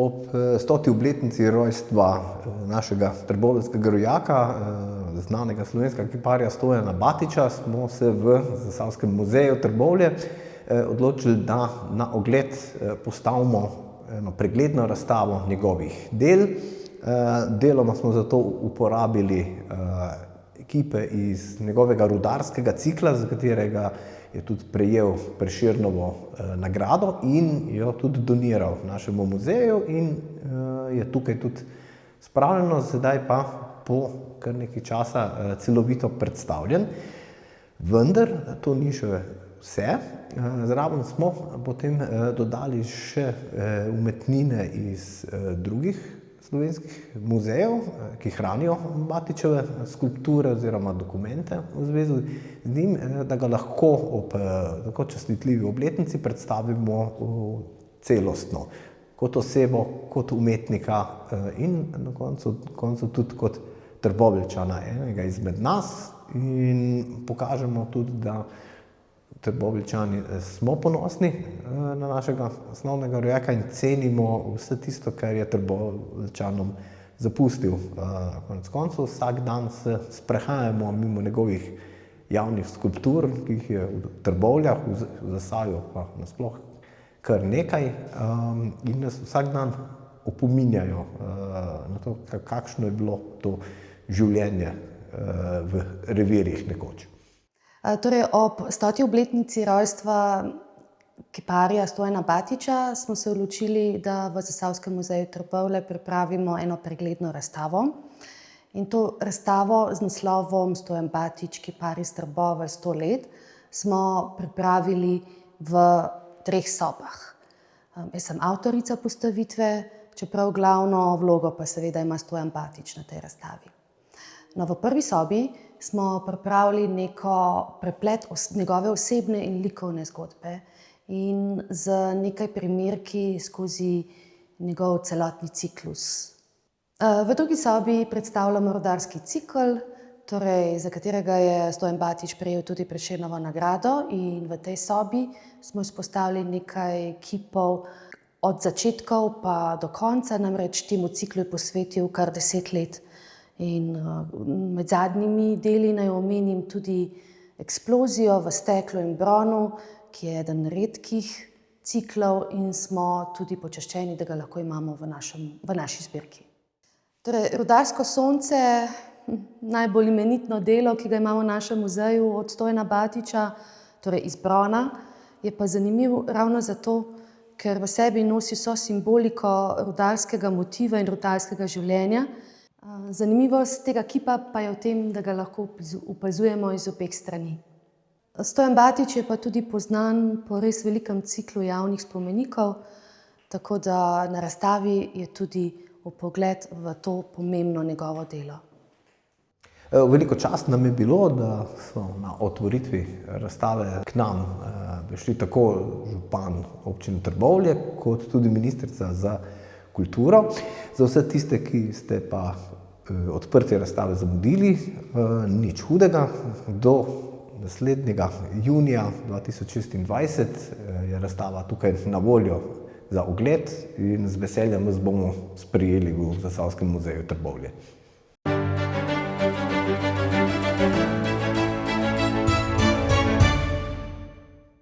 Ob 100. obletnici rojstva našega trboveljskega rojaka, znanega slovenskega kiparja Stojana Batiča, smo se v Zasavskem muzeju Trbovlje odločili, da na ogled postavimo eno pregledno razstavo njegovih del. Deloma smo zato uporabili ekipe iz njegovega rudarskega cikla, za katerega je tudi prejel Prešernovo nagrado in jo tudi doniral našemu muzeju in je tukaj tudi spravljeno, sedaj pa po kar nekaj časa celovito predstavljen. Vendar to ni še vse. Zraven smo potem dodali še umetnine iz drugih slovenskih muzejev, ki hranijo Batičeve skulpture oziroma dokumente v zvezi z njim, da ga lahko ob tako častitljivi obletnici predstavimo celostno, kot osebo, kot umetnika in na koncu tudi kot Trboveljčana, enega izmed nas, in pokažemo tudi, da Trboveljčani smo ponosni na našega osnovnega rojaka in cenimo vse tisto, kar je Trboveljčanom zapustil. Konec koncev vsak dan se sprehajamo mimo njegovih javnih skulptur, ki jih je v Trbovljah, v Zasavju pa nasploh kar nekaj, in nas vsak dan opominjajo na to, kakšno je bilo to življenje v revirjih nekoč. Torej, ob 100. obletnici rojstva kiparja Stojana Batiča smo se odločili, da v Zasavskem muzeju Trbovlje pripravimo eno pregledno razstavo. In to razstavo z naslovom Stojan Batič, kipar iz Trbovelj 100 let, smo pripravili v 3 sobah. Jaz sem avtorica postavitve, čeprav glavno vlogo pa seveda ima Stojan Batič na tej razstavi. No, v prvi sobi smo pripravili neko preplet njegove osebne in likovne zgodbe in z nekaj primerki skozi njegov celotni ciklus. V drugi sobi predstavljamo rudarski cikel, torej za katerega je Stojan Batič prejel tudi Prešernovo nagrado, in v tej sobi smo izpostavili nekaj kipov od začetkov pa do konca, namreč temu ciklu je posvetil kar 10 let. In med zadnjimi deli naj omenim tudi eksplozijo v steklu in bronu, ki je eden redkih ciklov in smo tudi počaščeni, da ga lahko imamo v naši zbirki. Torej, rudarsko sonce, najbolj imenitno delo, ki ga imamo v našem muzeju od Stojana Batiča, torej iz brona, je pa zanimiv ravno zato, ker v sebi nosi vso simboliko rudarskega motiva in rudarskega življenja. Zanimivost tega kipa pa je v tem, da ga lahko opazujemo iz obeh strani. Stojan Batič je pa tudi poznan po res velikem ciklu javnih spomenikov, tako da na razstavi je tudi vpogled v to pomembno njegovo delo. Veliko čast nam je bilo, da so na otvoritvi razstave k nam prišli tako župan občine Trbovlje kot tudi ministrica za kulturo. Za vse tiste, ki ste pa odprtje razstave zamudili, nič hudega. Do naslednjega junija 2026 je razstava tukaj na voljo za ogled in z veseljem vas bomo sprejeli v Zasavskem muzeju Trbovlje.